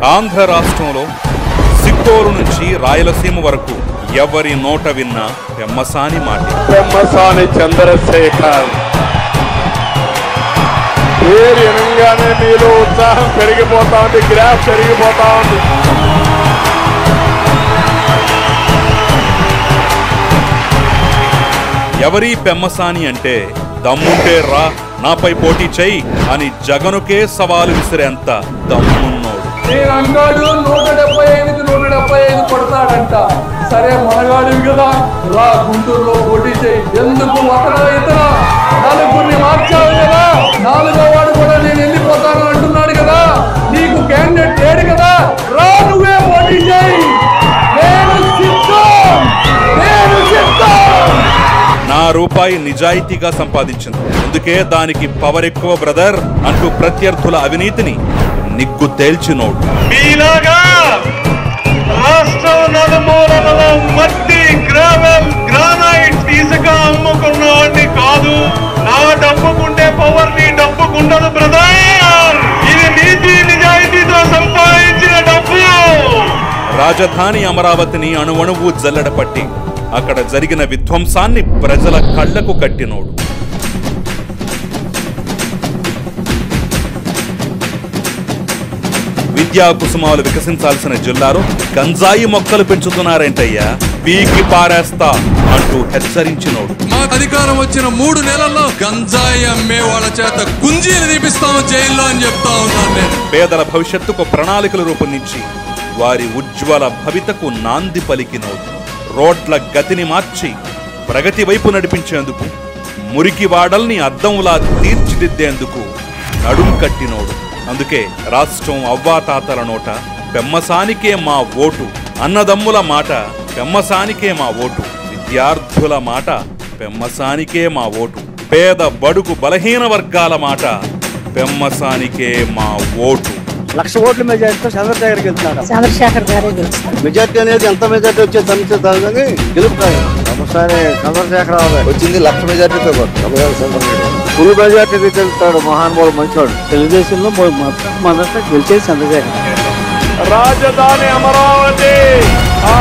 ఆంధ్ర రాష్ట్రంలో సిత్తూరు నుంచి రాయలసీమ వరకు ఎవరి నోట విన్నా పెమ్మసాని మాట. పెమ్మసాని చంద్రశేఖర్ పేరు వినగానే మీలో ఉత్సాహం పెరిగిపోతా ఉంది, గ్రాఫ్ పెరిగిపోతా ఉంది. ఎవరి పెమ్మసాని అంటే దమ్ముంటే రా నాపై పోటీ చెయ్యి అని జగనుకే సవాలు విసిరేంత దమ్మున్నోడు. నేనంటాడు 175 175 కొడతాడంట. సరే మనగాడు కదా, రా గుంటూరులో పోటీ చేయి. ఎందుకు ఒకడో ఇతర నలుగురిని మార్చావు కదా, నాలుగో వాడు కూడా నేను వెళ్ళిపోతాను అంటున్నాడు కదా, నీకు క్యాండిడేట్ లేడు కదా, రా నువ్వే పోటీ చేయి. నేను సిద్ధం. నా రూపాయి నిజాయితీగా సంపాదించింది, అందుకే దానికి పవర్ ఎక్కువ బ్రదర్ అంటూ ప్రత్యర్థుల అవినీతిని నిగ్గు తేల్చినోడు. మీలాగా రాష్ట్రం నలుమూలలలో మట్టి, గ్రావెల్, గ్రానైట్, ఇసుక అమ్ముకున్నవాడిని కాదు. నా డబ్బుకుంటే పవర్ నీ డబ్బుకుండదు బ్రదర్. ఇది నీతి నిజాయితీతో సంపాదించిన డబ్బు. రాజధాని అమరావతిని అణువణువు జల్లెడపట్టి అక్కడ జరిగిన విధ్వంసాన్ని ప్రజల కళ్లకు కట్టినోడు. విద్యా కుసుమాలు వికసించాల్సిన జిల్లాలో గంజాయి మొక్కలు పెంచుతున్నారేంటయ్యా, పీకి పారేస్తా అంటూ హెచ్చరించినోడు. మాకు అధికారం వచ్చిన 3 నెలల్లో గంజాయి అమ్మే వాళ్ళ చేత గుంజీలు తీపిస్తాము జైల్లో అని చెప్తా ఉన్నాను నేను. పేదల భవిష్యత్తుకు ప్రణాళికలు రూపొందించి వారి ఉజ్వల భవితకు నాంది పలికినోడు. రోడ్ల గతిని మార్చి ప్రగతి వైపు నడిపించేందుకు, మురికి వాడల్ని అద్దంలా తీర్చిదిద్దేందుకు నడుం కట్టినోడు. అందుకే రాష్ట్రం అవ్వాతాతల నోట పెమ్మసానికే మా ఓటు, అన్నదమ్ముల మాట పెమ్మసానికే మా ఓటు, విద్యార్థుల మాట పెమ్మసానికే మా ఓటు, పేద బడుగు బలహీన వర్గాల మాట పెమ్మసానికే మా ఓటు. 1,00,000 ఓట్ల మెజార్టీతో చంద్రశేఖర్ గెలుస్తాడు. చంద్రశేఖర్ గారే గెలుస్తాడు. మెజార్టీ అనేది ఎంత మెజార్టీ వచ్చే సమస్య కానీ గెలుపుతాడు. ఒకసారి చంద్రశేఖర్ వచ్చింది 1,00,000 మెజార్టీతో ఫుల్ మెజార్టీతో గెలుస్తాడు. మహానుభావుడు మంచివాడు. తెలుగుదేశంలో మొదట గెలిచేది చంద్రశేఖర్. రాజధాని అమరావతి, ఆ